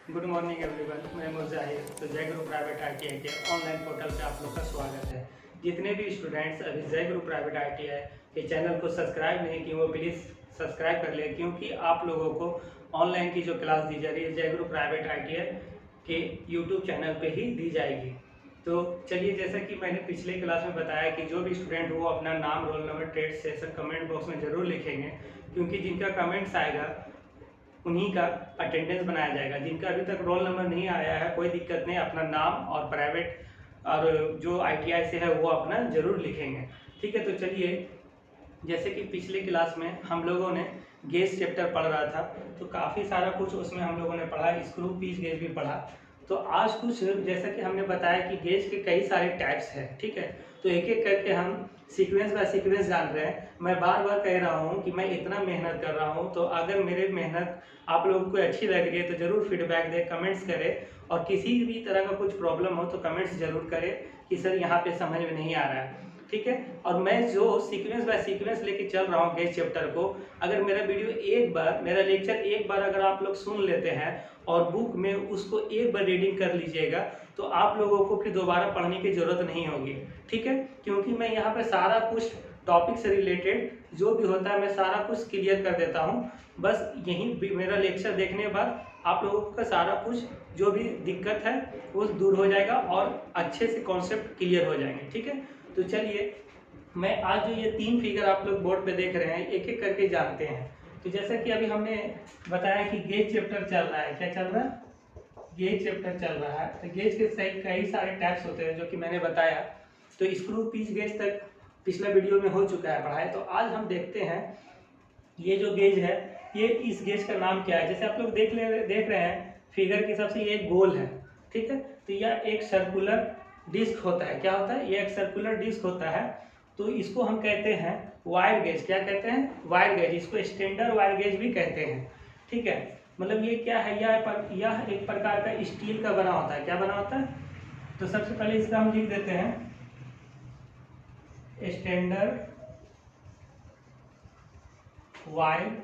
Good morning everyone, मैं मुजाहिर। तो जय गुरु प्राइवेट ITI के ऑनलाइन पोर्टल पे आप लोग का स्वागत है। जितने भी स्टूडेंट्स अभी जय गुरु प्राइवेट ITI के चैनल को सब्सक्राइब नहीं किए वो प्लीज़ सब्सक्राइब कर लें, क्योंकि आप लोगों को ऑनलाइन की जो क्लास दी जा रही है जय गुरु प्राइवेट ITI के यूट्यूब चैनल पर ही दी जाएगी। तो चलिए, जैसा कि मैंने पिछले क्लास में बताया कि जो भी स्टूडेंट वो अपना नाम, roll number, trade, session comment box में ज़रूर लिखेंगे, क्योंकि जिनका कमेंट्स आएगा उन्हीं का अटेंडेंस बनाया जाएगा। जिनका अभी तक रोल नंबर नहीं आया है कोई दिक्कत नहीं, अपना नाम और प्राइवेट और जो ITI से है वो अपना ज़रूर लिखेंगे। ठीक है, तो चलिए, जैसे कि पिछले क्लास में हम लोगों ने गेज चैप्टर पढ़ रहा था, तो काफ़ी सारा कुछ उसमें हम लोगों ने पढ़ा, स्क्रू पीस गेज भी पढ़ा। तो आज कुछ जैसा कि हमने बताया कि गेज के कई सारे टाइप्स हैं। ठीक है, तो एक एक करके हम सीक्वेंस बाय सीक्वेंस जान रहे हैं। मैं बार बार कह रहा हूँ कि मैं इतना मेहनत कर रहा हूँ, तो अगर मेरी मेहनत आप लोगों को अच्छी लग रही है तो ज़रूर फीडबैक दें, कमेंट्स करें, और किसी भी तरह का कुछ प्रॉब्लम हो तो कमेंट्स ज़रूर करें कि सर यहाँ पे समझ में नहीं आ रहा है। ठीक है, और मैं जो सीक्वेंस बाय सीक्वेंस लेके चल रहा हूँ गेज चैप्टर को, अगर मेरा वीडियो एक बार, मेरा लेक्चर एक बार अगर आप लोग सुन लेते हैं और बुक में उसको एक बार रीडिंग कर लीजिएगा, तो आप लोगों को फिर दोबारा पढ़ने की ज़रूरत नहीं होगी। ठीक है, क्योंकि मैं यहाँ पे सारा कुछ टॉपिक से रिलेटेड जो भी होता है मैं सारा कुछ क्लियर कर देता हूँ। बस यही मेरा लेक्चर देखने के बाद आप लोगों का सारा कुछ जो भी दिक्कत है वो दूर हो जाएगा और अच्छे से कॉन्सेप्ट क्लियर हो जाएंगे। ठीक है, तो चलिए, मैं आज जो ये 3 फिगर आप लोग बोर्ड पे देख रहे हैं एक एक करके जानते हैं। तो जैसा कि अभी हमने बताया कि गेज चैप्टर चल रहा है। क्या चल रहा है? गेज चैप्टर चल रहा है। तो गेज के कई सारे टाइप्स होते हैं जो कि मैंने बताया। तो स्क्रू पीस गेज तक पिछला वीडियो में हो चुका है पढ़ाई। तो आज हम देखते हैं ये जो गेज है, ये इस गेज का नाम क्या है। जैसे आप लोग देख रहे हैं फिगर के हिसाब से ये एक गोल है। ठीक है, तो यह एक सर्कुलर डिस्क होता है। क्या होता है? ये एक सर्कुलर डिस्क होता है। तो इसको हम कहते हैं वायर गेज। क्या कहते हैं? Wire gauge. इसको स्टैंडर्ड वायर गेज भी कहते हैं। ठीक है, मतलब ये क्या है? यह एक प्रकार का स्टील का बना होता है। क्या बना होता है? तो सबसे पहले इसका हम लिख देते हैं स्टैंडर्ड वायर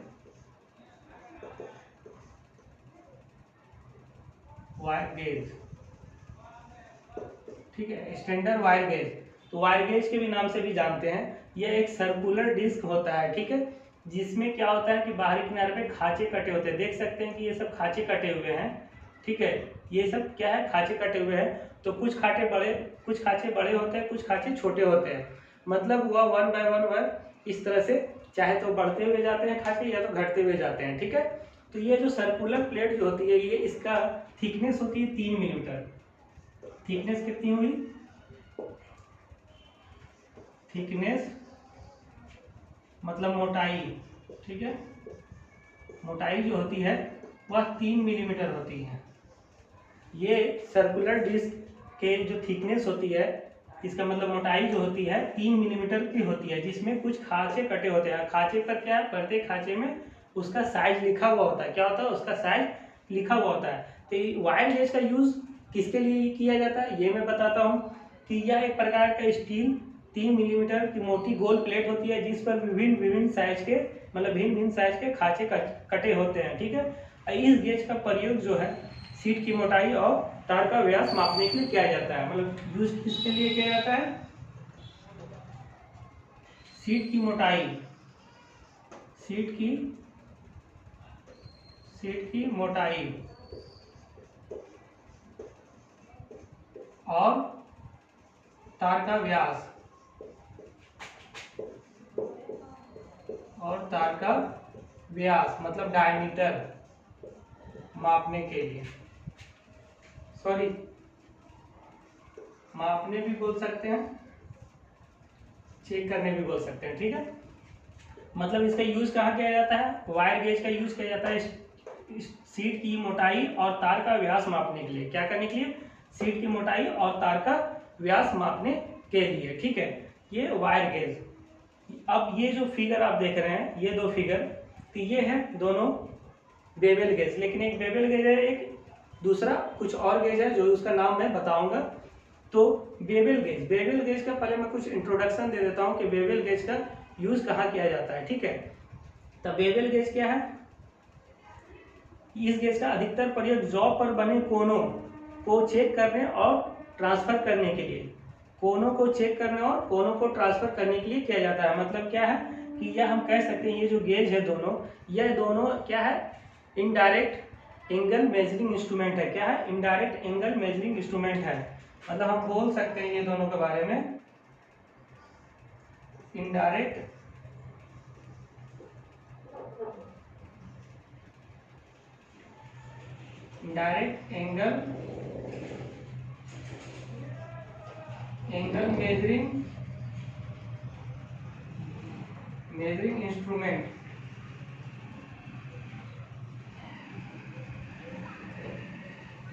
गेज। ठीक है, स्टैंडर्ड वायर गेज। तो वायर गेज के भी नाम से भी जानते हैं। यह एक सर्कुलर डिस्क होता है। ठीक है, जिसमें क्या होता है कि बाहरी किनारे पे खांचे कटे होते हैं। देख सकते हैं कि ये सब खांचे कटे हुए हैं। ठीक है, ये सब क्या है? खांचे कटे हुए हैं। तो कुछ खांचे बड़े होते हैं, कुछ खांचे छोटे होते हैं। मतलब वह वन बाय वन इस तरह से चाहे तो बढ़ते हुए जाते हैं खांचे, या तो घटते हुए जाते हैं। ठीक है, तो ये जो सर्कुलर प्लेट जो होती है, ये इसका थिकनेस होती है 3 मिलीमीटर। थिकनेस कितनी हुई? थिकनेस मतलब मोटाई। ठीक है, मोटाई जो होती है वह 3 मिलीमीटर होती है। ये सर्कुलर डिस्क के जो थिकनेस होती है, इसका मतलब मोटाई जो होती है 3 मिलीमीटर की होती है, जिसमें कुछ खांचे कटे होते हैं। खांचे पर क्या है? प्रत्येक खांचे में उसका साइज लिखा हुआ होता है। क्या होता है? उसका साइज लिखा हुआ होता है। तो वायर गेज का यूज किसके लिए किया जाता है ये मैं बताता हूँ कि यह एक प्रकार का स्टील 3 मिलीमीटर की मोटी गोल प्लेट होती है, जिस पर विभिन्न साइज के, मतलब भिन्न साइज के खांचे कटे होते हैं। ठीक है, इस गेज का प्रयोग जो है शीट की मोटाई और तार का व्यास मापने के लिए किया जाता है। मतलब यूज किसके लिए किया जाता है? शीट की मोटाई, शीट की मोटाई और तार का व्यास, मतलब डायमीटर मापने के लिए, सॉरी मापने भी बोल सकते हैं, चेक करने भी बोल सकते हैं। ठीक है, मतलब इसका यूज कहाँ किया जाता है? वायर गेज का यूज किया जाता है शीट की मोटाई और तार का व्यास मापने के लिए। क्या करने के लिए? शीट की मोटाई और तार का व्यास मापने के लिए। ठीक है, ये वायर गेज। अब ये जो फिगर आप देख रहे हैं, ये 2 फिगर, तो ये है दोनों बेवल गेज। लेकिन एक बेवल गेज है, एक दूसरा कुछ और गेज है जो उसका नाम मैं बताऊंगा। तो बेवल गेज का पहले मैं कुछ इंट्रोडक्शन दे देता हूँ कि बेवल गेज का यूज कहाँ किया जाता है। ठीक है, तो बेवल गेज क्या है? इस गेज का अधिकतर प्रयोग जॉब पर बने कोनों को चेक करने और ट्रांसफर करने के लिए, कोनों को चेक करने और कोनों को ट्रांसफर करने के लिए किया जाता है। मतलब क्या है कि यह हम कह सकते हैं ये जो गेज है दोनों, यह दोनों क्या है, इनडायरेक्ट एंगल मेजरिंग इंस्ट्रूमेंट है। क्या है? इनडायरेक्ट एंगल मेजरिंग इंस्ट्रूमेंट है। मतलब हम बोल सकते हैं ये दोनों के बारे में, इनडायरेक्ट एंगल मेजरिंग इंस्ट्रूमेंट।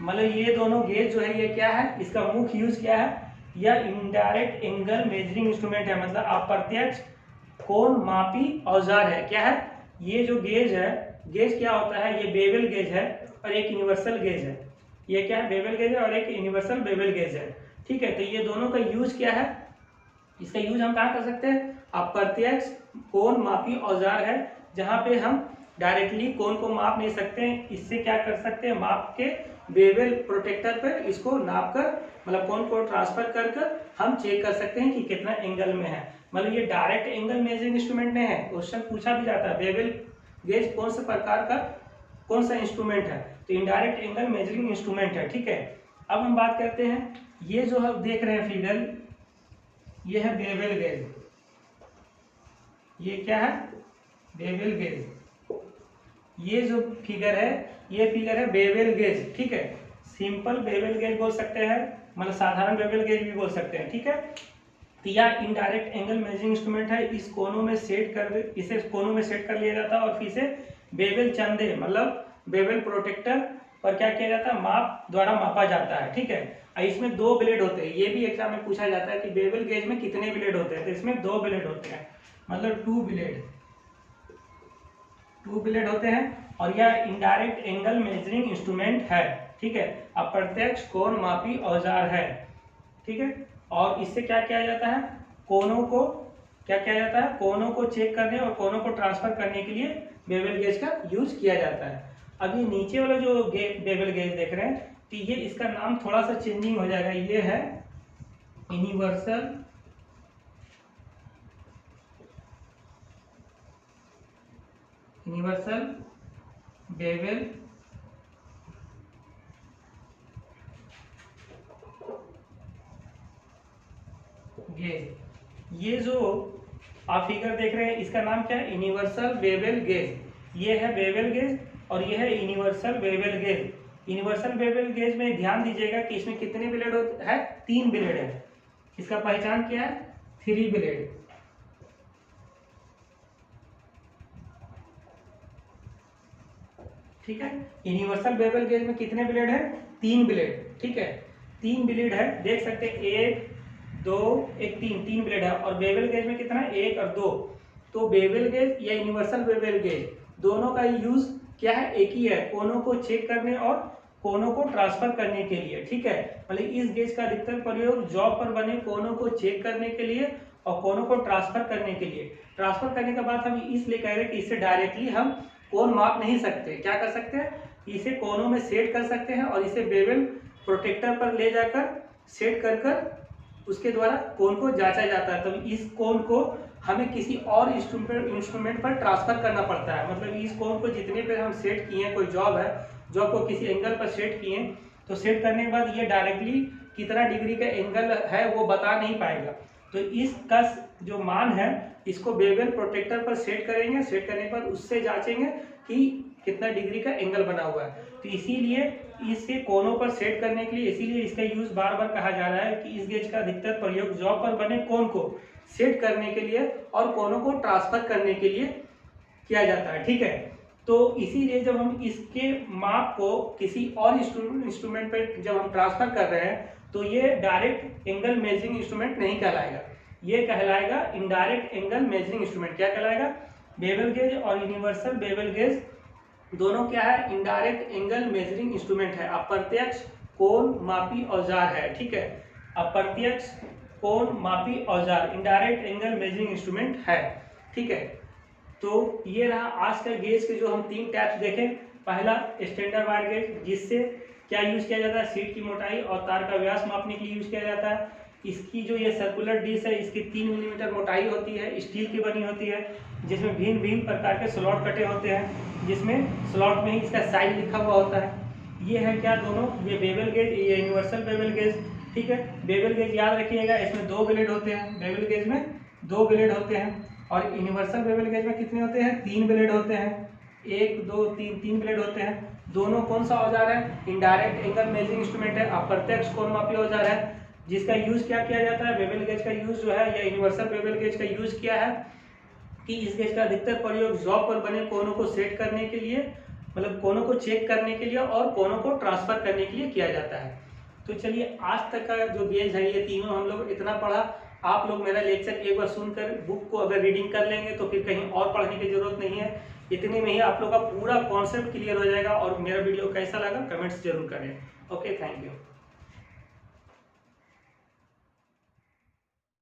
मतलब ये दोनों गेज जो है ये क्या है, इसका मुख्य यूज क्या है, यह इनडायरेक्ट एंगल मेजरिंग इंस्ट्रूमेंट है। मतलब अप्रत्यक्ष कोण मापी औजार है। क्या है? ये जो गेज है, गेज क्या होता है, ये बेवल गेज है और एक यूनिवर्सल गेज है। ये क्या है? बेवल गेज है और एक यूनिवर्सल बेवल गेज है। ठीक है, तो ये दोनों का यूज क्या है, इसका यूज हम कहाँ कर सकते हैं, अप्रत्यक्ष कोण मापी औजार है, जहाँ पे हम डायरेक्टली कोण को माप नहीं सकते हैं। इससे क्या कर सकते हैं, माप के बेवल प्रोटेक्टर पर इसको नाप कर, मतलब कोण को ट्रांसफर कर कर हम चेक कर सकते हैं कि कितना एंगल में है। मतलब ये डायरेक्ट एंगल मेजरिंग इंस्ट्रूमेंट नहीं है। क्वेश्चन पूछा भी जाता है बेवल गेज कौन से प्रकार का कौन सा इंस्ट्रूमेंट है, तो इनडायरेक्ट एंगल मेजरिंग इंस्ट्रूमेंट है। ठीक है, अब हम बात करते हैं, ये जो हम देख रहे हैं फिगर, ये है बेवल गेज। ये क्या है? Bevel gauge. ये जो फिगर है, ये फिगर है बेवल गेज। ठीक है, सिंपल बेवल गेज बोल सकते हैं, मतलब साधारण बेवल गेज भी बोल सकते हैं। ठीक है, तो यह इनडायरेक्ट एंगल मेजरिंग इंस्ट्रूमेंट है। इस कोनों में सेट कर, इसे कोनों में सेट कर लिया जाता है और फिर से बेवल चंदे मतलब बेवल प्रोटेक्टर पर क्या किया जाता है, माप द्वारा मापा जाता है। ठीक है, इसमें 2 ब्लेड होते हैं। ये भी एग्जाम में पूछा जाता है कि बेवल गेज में कितने ब्लेड होते हैं, तो इसमें 2 ब्लेड होते हैं, मतलब 2 ब्लेड होते हैं। और यह इनडायरेक्ट एंगल मेजरिंग इंस्ट्रूमेंट है। ठीक है, अप्रत्यक्ष कोण मापी औजार है। ठीक है, और इससे क्या किया जाता है, कोनों को क्या किया जाता है, कोनों को चेक करने और कोनों को ट्रांसफर करने के लिए बेवल गेज का यूज किया जाता है। अब ये नीचे वाला जो बेवल गेज देख रहे हैं, तो ये इसका नाम थोड़ा सा चेंजिंग हो जाएगा। ये है यूनिवर्सल बेवल गेज। ये जो आप फिगर देख रहे हैं, इसका नाम क्या है, यूनिवर्सल बेवल गेज। ये है बेवल गेज और ये है universal bevel gauge. Universal bevel gauge में ध्यान दीजिएगा कि इसमें कितने ब्लेड है, 3 ब्लेड है। इसका पहचान क्या है, 3 ब्लेड। ठीक है, यूनिवर्सल बेवल गेज में कितने ब्लेड है, 3 ब्लेड। ठीक है, 3 ब्लेड है, देख सकते हैं 1 2 1 3 ब्लेड है। और बेवल गेज में कितना है, 1 और 2। तो बेवल गेज या यूनिवर्सल बेवल गेज दोनों का यूज क्या है, एक ही है, कोनों को चेक करने और कोनों को ट्रांसफर करने के लिए। ठीक है, मतलब इस गेज का अधिकतर प्रयोग जॉब पर बने कोनों को चेक करने के लिए और कोनों को ट्रांसफर करने के लिए। ट्रांसफर करने के बाद हम इसलिए कह रहे हैं कि इससे डायरेक्टली हम कोण माप नहीं सकते। क्या कर सकते हैं, इसे कोनों में सेट कर सकते हैं और इसे बेवल प्रोटेक्टर पर ले जाकर सेट कर कर उसके द्वारा कोण को जांचा जाता है। तो इस कोण को हमें किसी और इंस्ट्रूमेंट पर ट्रांसफर करना पड़ता है। मतलब इस कोण को जितने पे हम सेट किए हैं, कोई जॉब है, जॉब को किसी एंगल पर सेट किए, तो सेट करने के बाद ये डायरेक्टली कितना डिग्री का एंगल है वो बता नहीं पाएगा। तो इसका जो मान है, इसको बेवल प्रोटेक्टर पर सेट करेंगे, सेट करने पर उससे जांचेंगे कि कितना डिग्री का एंगल बना हुआ है। तो इसीलिए इसके कोनों पर सेट करने के लिए, इसीलिए इसका यूज बार बार कहा जा रहा है कि इस गेज का अधिकतर प्रयोग जॉब पर बने कोण को सेट करने के लिए और कोनों को ट्रांसफर करने के लिए किया जाता है। ठीक है, तो इसीलिए जब हम इसके माप को किसी और इंस्ट्रूमेंट पर जब हम ट्रांसफर कर रहे हैं, तो ये डायरेक्ट एंगल मेजरिंग इंस्ट्रूमेंट नहीं कहलाएगा, ये कहलाएगा इनडायरेक्ट एंगल मेजरिंग इंस्ट्रूमेंट। क्या कहलाएगा, बेवल गेज और यूनिवर्सल बेवल गेज दोनों क्या है, इनडायरेक्ट एंगल मेजरिंग इंस्ट्रूमेंट है, अप्रत्यक्ष कोण मापी औजार है। ठीक है, अप्रत्यक्ष कोण मापी औजार इनडायरेक्ट एंगल मेजरिंग इंस्ट्रूमेंट है। ठीक है, तो ये रहा आज का गेज के जो हम 3 टैप्स देखें। पहला स्टैंडर्ड वायर गेज, जिससे क्या यूज किया जाता है, शीट की मोटाई और तार का व्यास मापने के लिए यूज किया जाता है। इसकी जो ये सर्कुलर डिश है, इसकी 3 मिलीमीटर मोटाई होती है, स्टील की बनी होती है, जिसमें भिन्न भिन्न प्रकार के स्लॉट कटे होते हैं, जिसमें स्लॉट में ही इसका साइज लिखा हुआ होता है। ये है क्या दोनों, ये बेवल गेज, ये यूनिवर्सल बेवल गेज, ठीक है। बेवल गेज याद रखिएगा, इसमें 2 ब्लेड होते हैं, बेवल गेज में 2 ब्लेड होते हैं, और यूनिवर्सल बेवल गेज में कितने होते हैं, 3 ब्लेड होते हैं। 1 2 3 ब्लेड होते हैं। दोनों कौन सा औजार है, इनडायरेक्ट एंगल मेजरिंग इंस्ट्रूमेंट है, अप्रत्यक्ष कोणमापी औजार है, जिसका यूज क्या किया जाता है, बेवल गेज का यूज जो है या यूनिवर्सल बेवल गेज का यूज किया है कि इस गेज का अधिकतर प्रयोग जॉब पर बने कोनों को सेट करने के लिए, मतलब कोनों को चेक करने के लिए और कोनों को ट्रांसफर करने के लिए किया जाता है। तो चलिए आज तक का जो गेज है ये तीनों हम लोग इतना पढ़ा। आप लोग मेरा लेक्चर एक बार सुनकर बुक को अगर रीडिंग कर लेंगे तो फिर कहीं और पढ़ने की जरूरत नहीं है। इतने में ही आप लोग का पूरा कॉन्सेप्ट क्लियर हो जाएगा। और मेरा वीडियो कैसा लगा कमेंट्स जरूर करें। Okay, thank you.